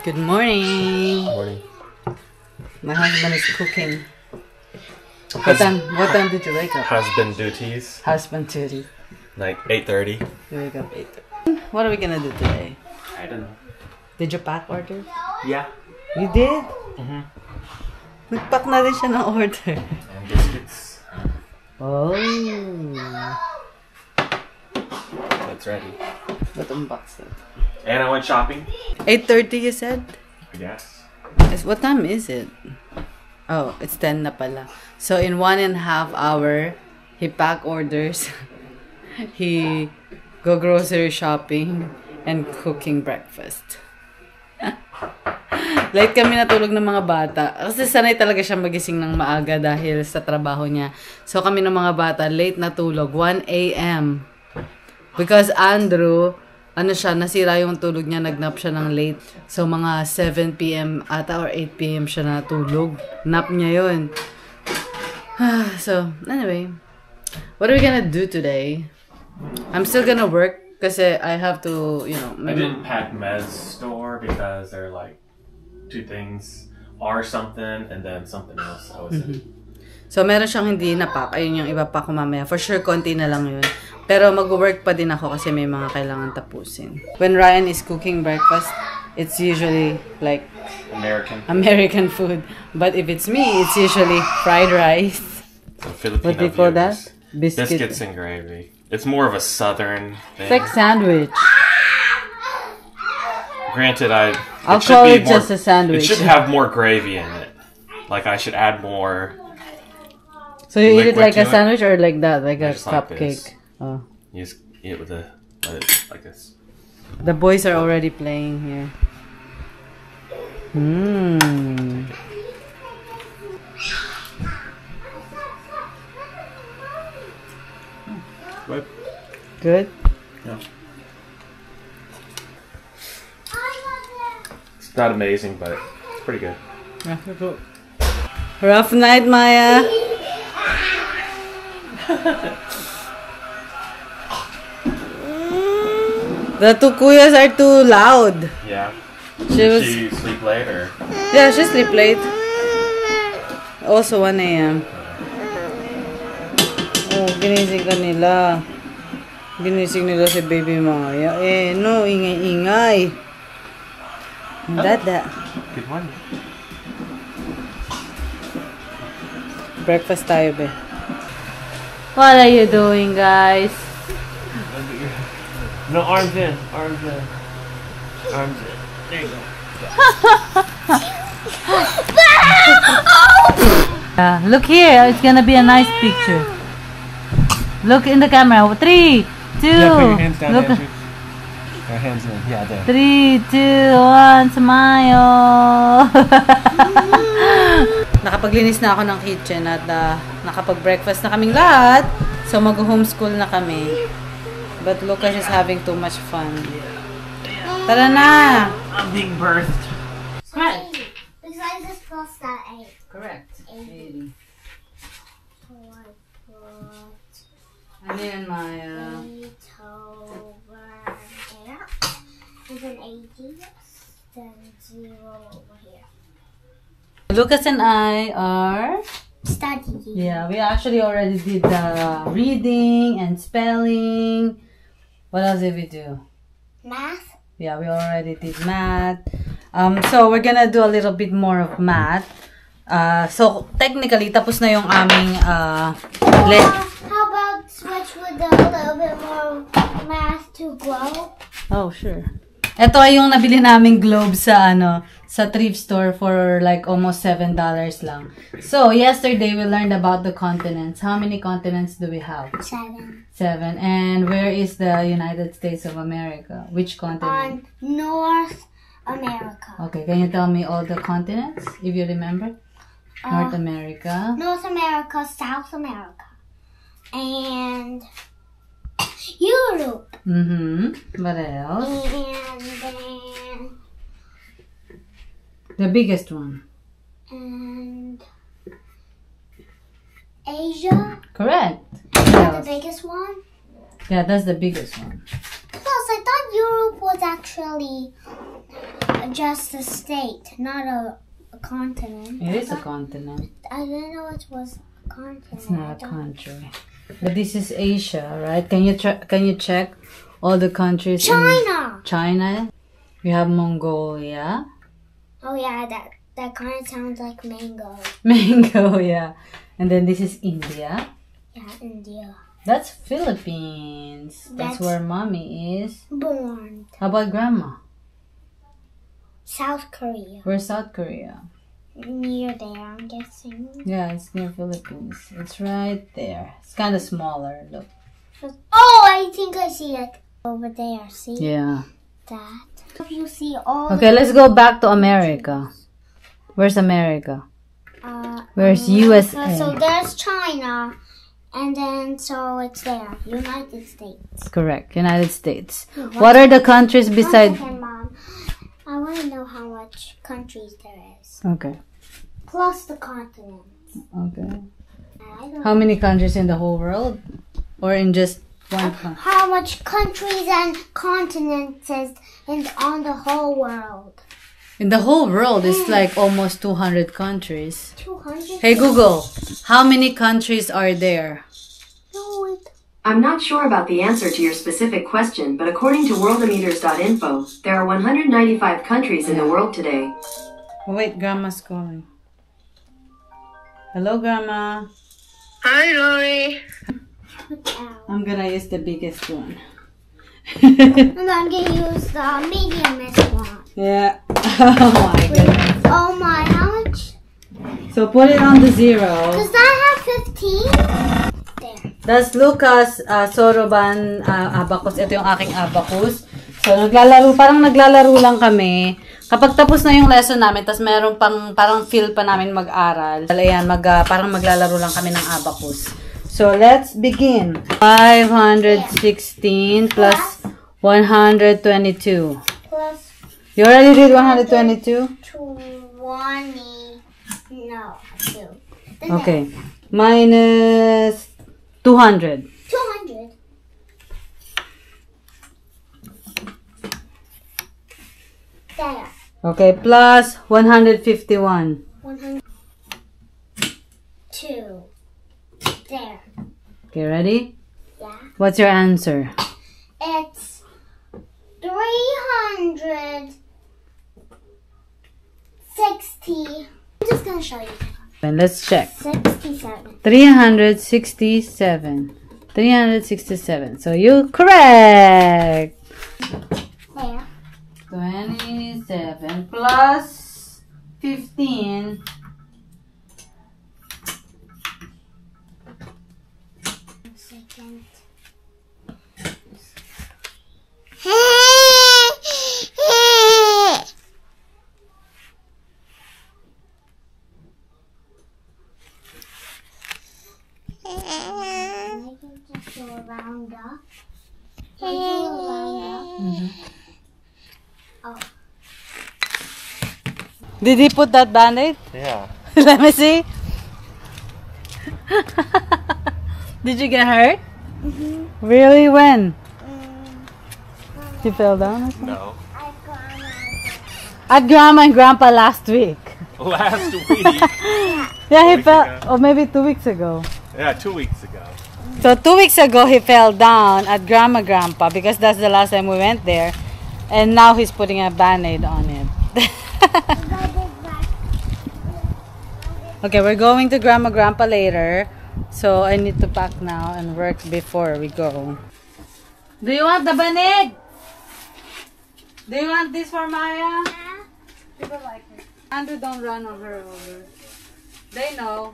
Good morning. Morning. My husband is cooking. What time did you wake up? Husband duties. Husband duty. Like 8:30. You wake up 8:30. What are we gonna do today? I don't know. Did you pack order? Yeah. You did? Mm-hmm. Nagpack na rin siya ng order. And biscuits. Oh. That's ready. What unbox it? And I went shopping. 8:30 you said? I guess. What time is it? Oh, it's 10 na pala. So in 1.5 hours, he pack orders. He go grocery shopping and cooking breakfast. Late kami natulog ng mga bata. Kasi sanay talaga siya magising ng maaga dahil sa trabaho niya. So kami ng mga bata, late natulog. 1 a.m. Because Andrew, nasira yung tulog niya, nagnap siya ng late. So mga 7 p.m. ata or 8 p.m. siya natulog. Nap niya yun. So, anyway. What are we gonna do today? I'm still gonna work kasi I have to, I didn't pack Mez store because they're like two things. Or something and then something else. So, meron siyang hindi na-pack. Ayun yung ipapack ko mamaya. For sure, konti na lang yun. Pero mag-work pa din ako kasi may mga kailangan tapusin. When Ryan is cooking breakfast, it's usually like American food. But if it's me, it's usually fried rice. So Filipino what do you call that? Biscuits and gravy. It's more of a southern thing. It's like sandwich. Granted, I'll call it just a sandwich. It should have more gravy in it. Like I should add more. So you eat it like a sandwich or like that, like a cupcake? Oh. You just eat it with like this. The boys are already playing here. What? Good? Yeah. It's not amazing, but it's pretty good. Rough night, Maya. The two kuyas are too loud. Yeah. She sleep late or? Yeah, she sleep late. Also 1 a.m. Oh, ginising ka nila. Ginising nila si Baby Maya. No, ingay-ingay. Dada. Good morning. Breakfast tayo, be. What are you doing, guys? No, arms in. Arms in. Arms in. There you go. Look here. It's gonna be a nice picture. Look in the camera. 3, 2. Yeah, put your hands down look. there. Your hands in. Yeah, there. 3, 2, 1. Smile. Nakapaglinis na ako ng kitchen at nakapag-breakfast na kaming lahat. So mag-homeschool na kami. But Lucas is having too much fun. Tara na! I'm being birthed. Correct. Because I just crossed that 8. Correct. 80. So I put Ano yan, Maya? 8 over there. And then 80. Then 0 over here. Lucas and I are... Studying. Yeah, we actually already did the reading and spelling. What else did we do? Math. Yeah, we already did math. So we're gonna do a little bit more of math. So technically, tapos na yung aming How about switch with a little bit more math to grow? Oh, sure. Ito ay yung nabili naming globe sa sa thrift store for like almost $7 lang. So, yesterday we learned about the continents. How many continents do we have? 7. 7. And where is the United States of America? Which continent? On North America. Okay, can you tell me all the continents, if you remember? North America. North America, South America. And Europe. What else? And then... The biggest one. And... Asia. Correct. The biggest one. Yeah, that's the biggest one. Plus, I thought Europe was actually just a state, not a continent. It is a continent. I didn't know it was a continent. It's not a country. But this is Asia, right? Can you check all the countries? China! China. We have Mongolia. Oh yeah, that kind of sounds like mango. Mango, yeah. And then this is India. Yeah, India. That's Philippines. That's where mommy is. Born. How about grandma? South Korea. Where's South Korea? Near there, I'm guessing. Yeah, it's near Philippines. It's right there. It's kind of smaller. Look. Oh, I think I see it over there. See Yeah. that? You see all. Okay, let's go back to America. Where's America? Where's USA? So there's China, and then so it's there. United States. Correct. United States. What are the countries beside? Okay, Mom. I want to know how much countries there is. Okay. Plus the continents. Okay. I don't How many countries in the whole world? Or in just one country? How much countries and continents is on the whole world? In the whole world, it's like almost 200 countries. 200? Hey Google, how many countries are there? No, I'm not sure about the answer to your specific question, but according to worldometers.info, there are 195 countries in the world today. Oh, wait, Grandma's calling. Hello, Grandma. Hi, Lori. I'm gonna use the biggest one. And I'm going to use the mediumest one. Yeah. Oh my goodness. Oh my, how much? So put it on the zero. Does that have 15? There. That's Lucas Soroban abacus. Ito yung aking abacus. So parang naglalaro lang kami. Kapag tapos na yung lesson namin, tas meron pang parang feel pa namin mag-aral. Ayan, parang maglalaro lang kami ng abacus. So let's begin. 516 plus 122. Plus You already did 122? 20. No, 2. Okay. Minus 200. 200. There. Okay, plus 151. 102. There. Okay, ready? Yeah. What's your answer? It's 360. I'm just gonna show you. Then let's check. 67. 367. 367. So you correct. There. 27 plus 15. Second. I can just do a round up. Can I do a round up? Oh. Did he put that band-aid? Yeah. Let me see. Did you get hurt? Really? When? He fell down or something? No. At Grandma and Grandpa last week. Last week. Yeah, he weeks fell. ago. Or maybe 2 weeks ago. Yeah, 2 weeks ago. So 2 weeks ago, he fell down at Grandpa because that's the last time we went there. And now he's putting a band-aid on it. Okay, we're going to Grandpa later. So I need to pack now and work before we go. Do you want the banig? Do you want this for Maya? People like it. Andrew, don't run over. They know.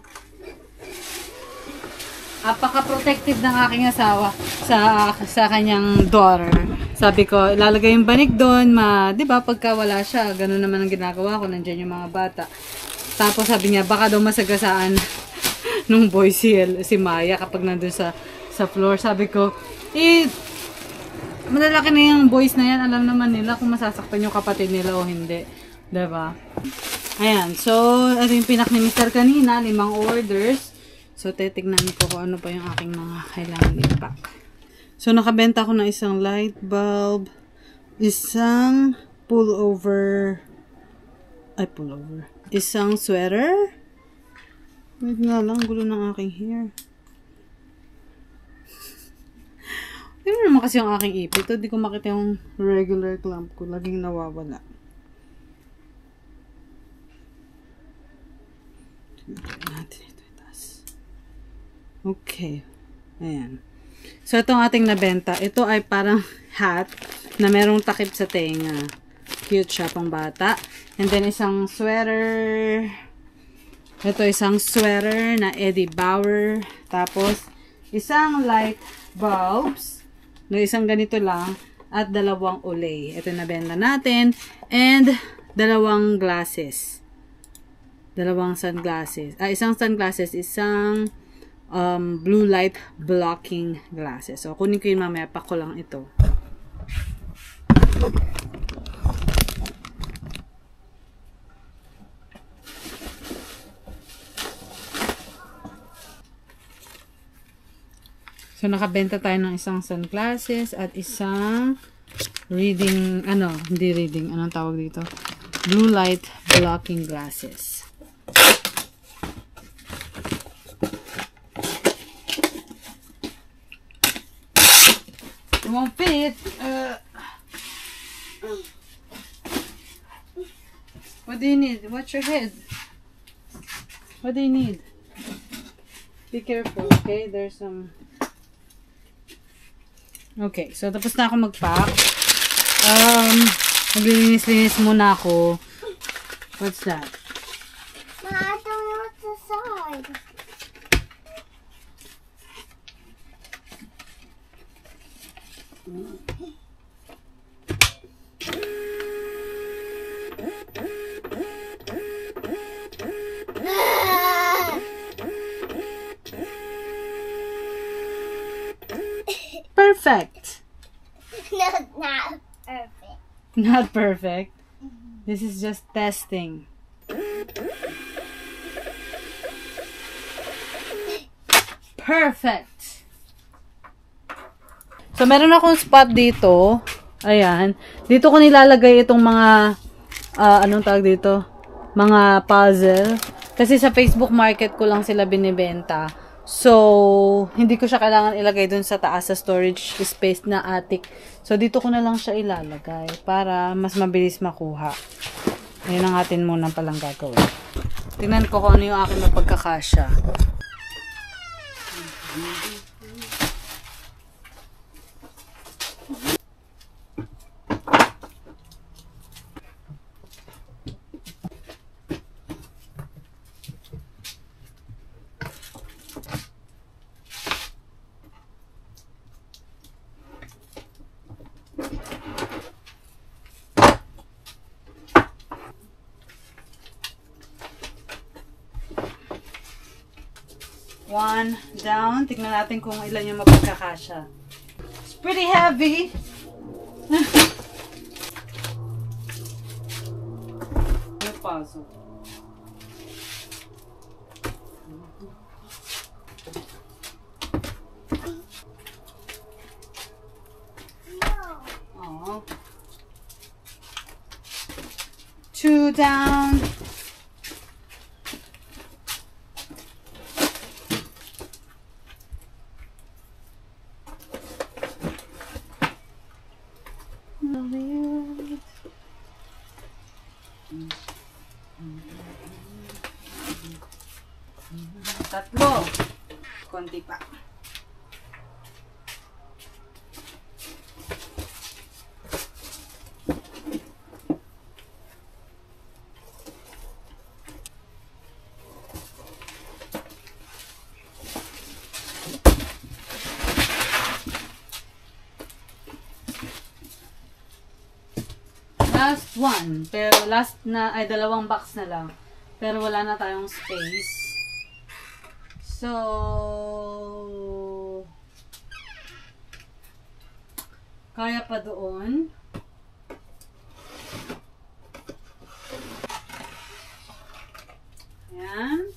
Apaka-protective ng aking asawa sa kanyang daughter. Sabi ko, ilalagay yung banig doon, di ba, pagka wala siya, ganun naman ang ginagawa ko, nandiyan yung mga bata. Tapos sabi niya, baka daw masagasaan nung boy si Maya kapag nandun sa floor. Sabi ko, malalaki na yung boys na yan, alam naman nila kung masasaktan yung kapatid nila o hindi. Diba? Ayan, so, ito yung pinak ni Mr. kanina, 5 orders. So, titignan ko kung ano pa yung aking mga kailangan i-pack. So, nakabenta ko ng isang light bulb, isang pullover. Isang sweater. Wait nga lang, gulo ng aking hair. Ano naman kasi yung aking ipit? Hindi ko makita yung regular clamp ko. Laging nawawala. Natin ito itaas. Okay. Ayan. So, itong ating nabenta. Ito ay parang hat na merong takip sa tenga. Cute siya pang bata. And then, isang sweater. Ito, isang sweater na Eddie Bauer. Tapos, isang light bulbs. No, isang ganito lang. At dalawang olay. Ito nabenta natin. And, dalawang glasses. Dalawang sunglasses. Isang sunglasses. Isang blue light blocking glasses. So, kunin ko yun mamaya. Pack ko lang ito. So, nakabenta tayo ng isang sunglasses at isang reading, hindi reading, anong tawag dito? Blue light blocking glasses. It won't fit. What do you need? Watch your head. What do you need? Be careful, okay? There's some... Okay, so tapos na ako mag-pack. Maglilinis-linis muna ako. What's that? Ma, I don't know what's inside. Perfect. No, not perfect. Not perfect. This is just testing. Perfect. So, meron akong spot dito. Ayan. Dito ko nilalagay itong mga, anong tawag dito? Mga puzzle. Kasi sa Facebook Market ko lang sila binibenta. So, hindi ko siya kailangan ilagay dun sa taas sa storage space na attic. So, dito ko na lang siya ilalagay para mas mabilis makuha. Ayun ang atin muna palang gagawin. Tingnan ko kung ano yung aking mapagkakasya. One down. Tignan natin kung ilan yung mapagkakasya. It's pretty heavy. Yung puzzle. Oh. Two down. Tatlo. Konti pa. Last one. Pero last na, ay dalawang box na lang. Pero wala na tayong space. So, kaya pa doon. Ayan.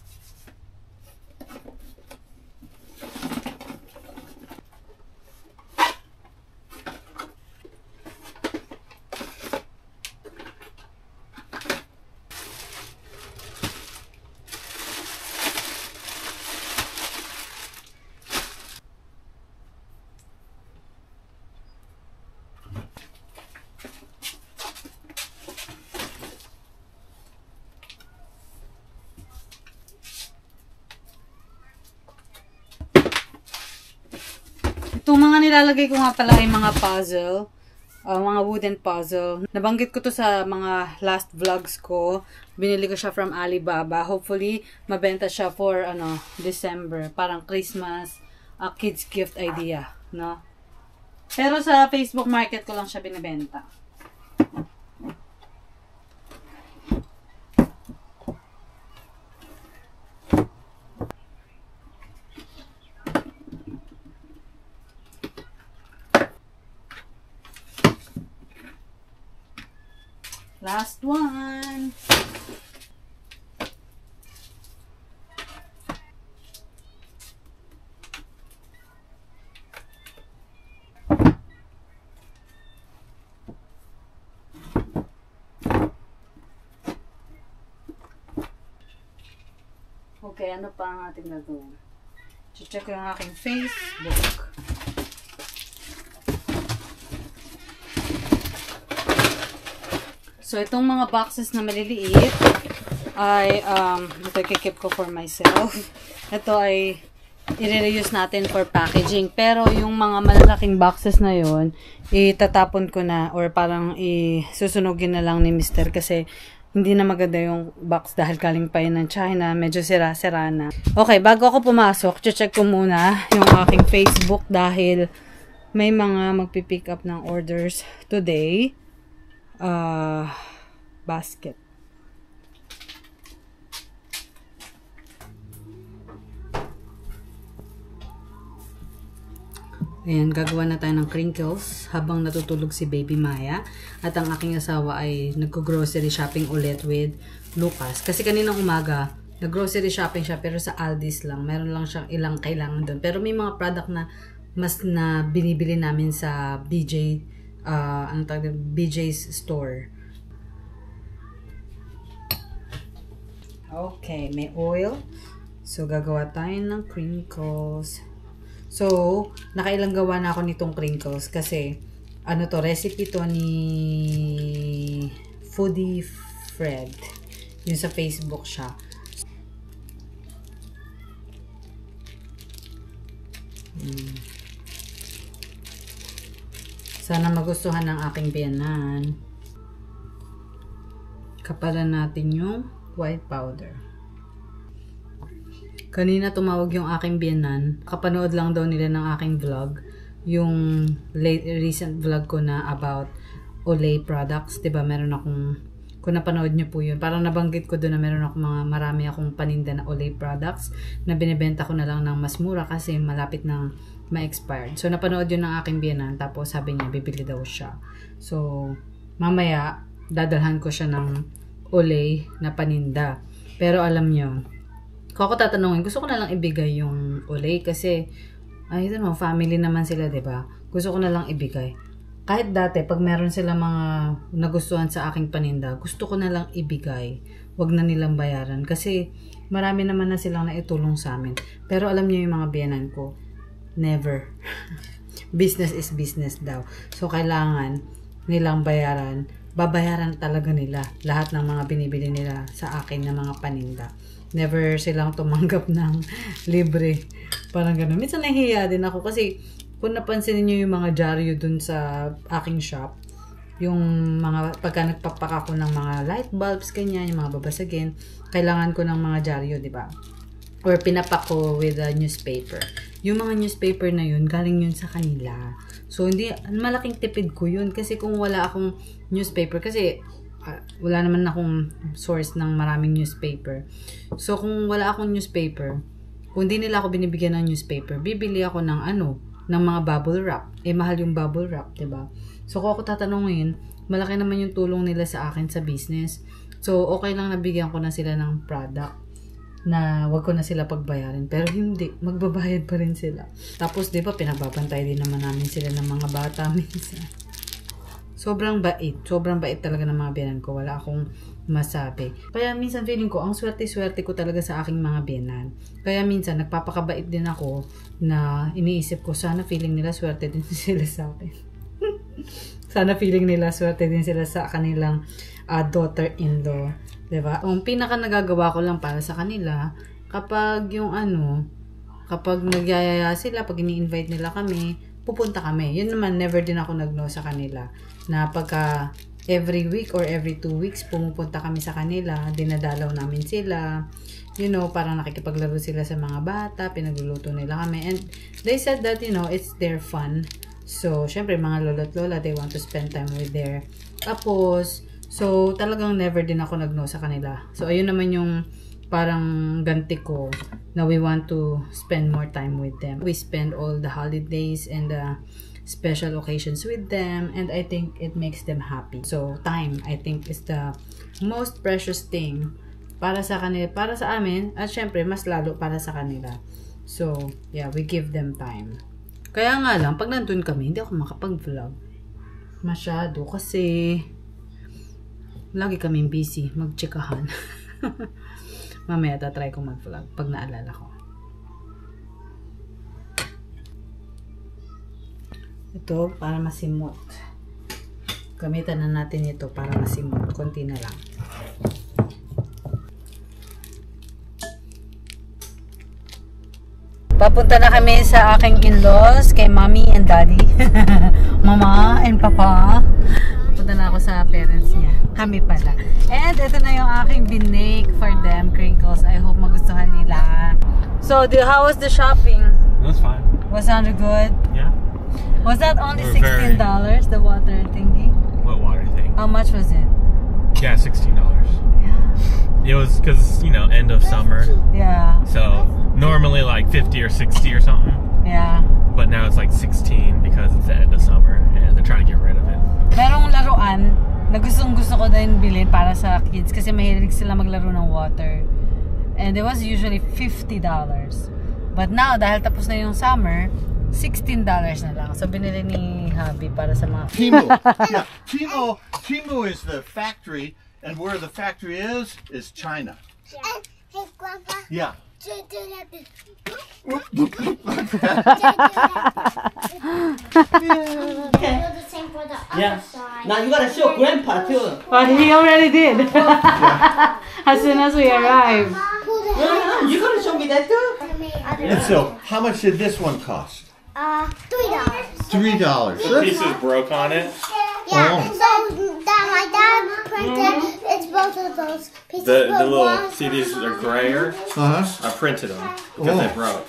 Itong mga nilalagay ko nga pala ay mga puzzle. Mga wooden puzzle. Nabanggit ko to sa mga last vlogs ko. Binili ko siya from Alibaba. Hopefully, mabenta siya for December. Parang Christmas, kids gift idea. No? Pero sa Facebook Market ko lang siya binibenta. Last one. Okay, ano pa ang ating gagawin? Check ko yung aking Facebook. So, itong mga boxes na maliliit ay, ito i-keep ko for myself. Ito ay i-reuse natin for packaging. Pero, yung mga malalaking boxes na yon itatapon ko na or parang isusunugin na lang ni Mr. kasi hindi na maganda yung box dahil galing pa yun ng China. Medyo sira-sira na. Okay, bago ako pumasok, check ko muna yung aking Facebook dahil may mga magpipick up ng orders today. Basket. Ayan, gagawa na tayo ng crinkles habang natutulog si Baby Maya. At ang aking asawa ay nag-grocery shopping ulit with Lucas. Kasi kaninang umaga, nag-grocery shopping siya pero sa Aldi's lang. Meron lang siyang ilang kailangan doon. Pero may mga product na mas na binibili namin sa BJ's store. Okay, may oil. So, gagawa tayo ng crinkles. So, nakailang gawa na ako nitong crinkles kasi, recipe to ni Foodie Fred. Yun sa Facebook siya. Sana magustuhan ng aking biyanan. Kapalan natin yung white powder. Kanina tumawag yung aking biyanan. Kapanood lang daw nila ng aking vlog. Yung recent vlog ko na about Olay products. Diba meron akong, kung napanood nyo po yun, parang nabanggit ko doon na meron akong marami akong paninda na Olay products na binibenta ko na lang ng mas mura kasi malapit nang ma-expired. So napanood yun ng aking biyanan. Tapos sabi niya bibili daw siya. So mamaya dadalhan ko siya ng Olay na paninda. Pero alam nyo, kung ako tatanungin, gusto ko na lang ibigay yung Olay kasi, I don't know, family naman sila, diba? Gusto ko na lang ibigay. Kahit dati, pag meron sila mga nagustuhan sa aking paninda, gusto ko na lang ibigay. Wag na nilang bayaran. Kasi, marami naman na silang naitulong sa amin. Pero alam niyo yung mga biyanan ko, never. Business is business daw. So, kailangan nilang bayaran. Babayaran talaga nila lahat ng mga binibili nila sa akin na mga paninda. Never silang tumanggap ng libre. Parang gano'n. Minsan nahihiya din ako kasi kung napansin niyo yung mga dyaryo dun sa aking shop, yung mga pagka nagpapak ako ng mga light bulbs, ganyan, yung mga babasagin, kailangan ko ng mga dyaryo, di ba? Or pinapak ko with a newspaper. Yung mga newspaper na yun, galing yun sa kanila. So, hindi, malaking tipid ko yun. Kasi kung wala akong newspaper, kasi wala naman akong source ng maraming newspaper. So, kung wala akong newspaper, kung hindi nila ako binibigyan ng newspaper, bibili ako ng ng mga bubble wrap. Mahal yung bubble wrap, diba? So, kung ako tatanungin, malaki naman yung tulong nila sa akin sa business. So, okay lang nabigyan ko na sila ng product na wag ko na sila pagbayarin. Pero hindi, magbabayad pa rin sila. Tapos, di ba, pinababantay din naman namin sila ng mga bata minsan. Sobrang bait. Sobrang bait talaga ng mga biyanan ko. Wala akong masabi. Kaya minsan feeling ko, ang swerte-swerte ko talaga sa aking mga biyanan. Kaya minsan, nagpapakabait din ako na iniisip ko, sana feeling nila swerte din sila sa akin. Sana feeling nila swerte din sila sa kanilang daughter-in-law. Diba? Ang pinaka nagagawa ko lang para sa kanila, kapag yung kapag nagyayaya sila, pag ini-invite nila kami, pupunta kami. Yun naman, never din ako nag-no sa kanila. Na pagka every week or every 2 weeks, pumupunta kami sa kanila, dinadalaw namin sila. You know, parang nakikipaglaro sila sa mga bata, pinagluluto nila kami. And they said that, you know, it's their fun. So, syempre, mga lolo't lola, they want to spend time with their apos. So, talagang never din ako nag-no sa kanila. So, ayun naman yung parang ganti ko na we want to spend more time with them. We spend all the holidays and the special occasions with them, and I think it makes them happy. So, time, I think, is the most precious thing para sa kanila, para sa amin, at syempre, mas lalo para sa kanila. So, yeah, we give them time. Kaya nga lang, pag nandun kami, hindi ako makapag-vlog. Masyado, kasi lagi kaming busy, magtsikahan. Mamaya tatry ko mag-vlog pag naalala ko. Ito, para masimot. Gamitan na natin ito para masimot. Konti na lang. Papunta na kami sa aking in-laws, kay mommy and daddy. Mama and papa. Punta na ako sa parents niya. Kami pala. And ito na yung aking binake for them, crinkles. I hope magustuhan nila. So, how was the shopping? It was fine. Was it good? Yeah. Was that only We're very- $16, the water thingy? What water thing? How much was it? Yeah, $16. Yeah. It was because, you know, end of summer. Yeah. So normally like 50 or 60 or something. Yeah. But now it's like 16 because it's the end of summer and they're trying to get rid of it. Merong laruan na gustong-gusto ko din bilhin para sa kids kasi mahilig sila maglaro ng water. And it was usually $50. But now, dahil tapos na yung summer, $16 na lang. So, binili ni Habi para sa mga... Timu. Yeah, Timu is the factory, and where the factory is China. And, hey, Grandpa, Yeah. do that. Do the same for the other side. Now you gotta show Grandpa too. But he already did. As soon as we arrived. You gotta show me that too. And so, how much did this one cost? $3. $3. The pieces broke on it. Yeah, Oh. so that my dad printed, it's both of those pieces. The but little, one- see these are grayer? Uh-huh. I printed them because they broke.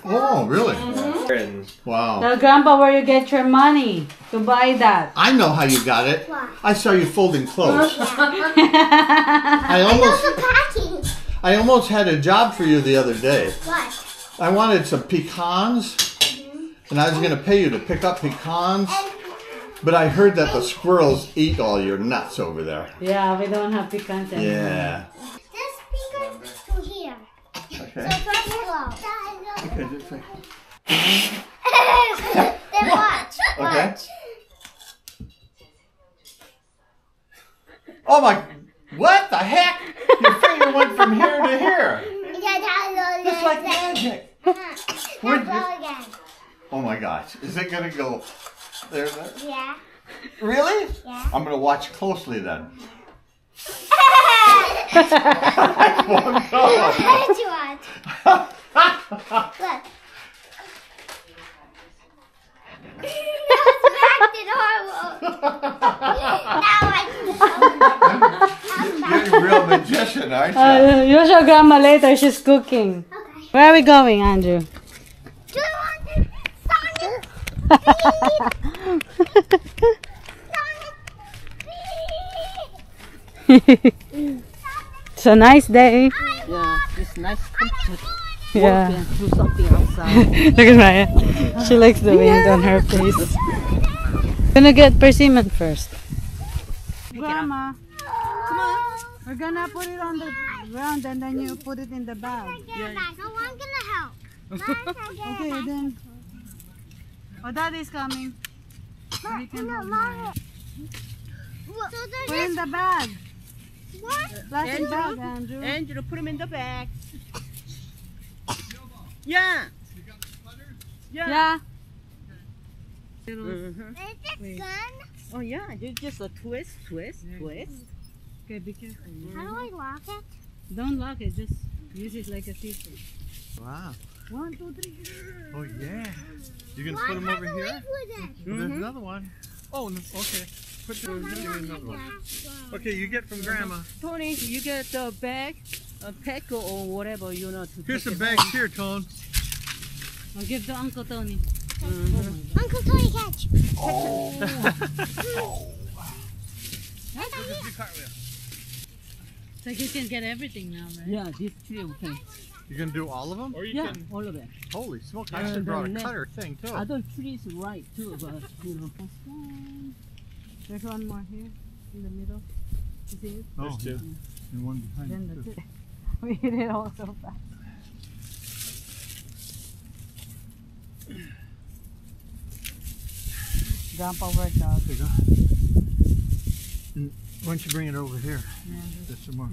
Oh, really? And Wow. Tell Grandpa where you get your money to buy that. I know how you got it. Why? I saw you folding clothes. And also packing. I almost had a job for you the other day. What? I wanted some pecans, and I was going to pay you to pick up pecans, but I heard that the squirrels eat all your nuts over there. Yeah, we don't have pecans anymore. Yeah. This speaker to here. Okay. So first blow. Okay, just like- Then watch. Okay. Watch. Oh my! What the heck? Your finger went from here to here. Just It's like magic. Now blow again. Oh my gosh! Is it gonna go there? Yeah. Really? Yeah. I'm gonna watch closely then. Let's watch. Look. That acted horrible. Now I can You're a real magician, aren't you? You'll show Grandma later. She's cooking. Okay. Where are we going, Andrew? Do you want Sonic? It's a nice day. Yeah, it's nice comfort. Yeah. Do something outside. Look at Maya. She likes the wind on her face. Gonna get persimmon first. Grandma, come on. We're gonna put it on the ground and then you put it in the bag. No, I'm gonna help. Okay, then. Oh, Daddy's coming. We can hold Maya. So Put in the bag. what? Plastic bag, Andrew. Andrew, put him in the bag. Yeah. Yeah. Mhm. Is it gun? Oh yeah, you just a twist. Okay, be careful. How do I lock it? Don't lock it, just use it like a scissor. Wow. 1, 2, 3. Oh yeah. You can put them over here. There's another one. Oh, no, okay. Put the, give me another one. Okay, you get from Grandma. Tony, you get the bag, a pack or whatever you know to Here's take some it bags here, Tone. home. I'll give to Uncle Tony. Uncle Tony, catch. So you can get everything now, right? Yeah, this tree okay. You gonna do all of them? Yeah, all of it. Holy smoke! I Uh, should have brought a the next- cutter thing too. Other trees right too, but you know. There's one more here in the middle. You see it? Oh, yeah. And one behind Then it, that's too. it. We hit it all so fast. Grandpa worked out. There you go. Why don't you bring it over here? There's some more.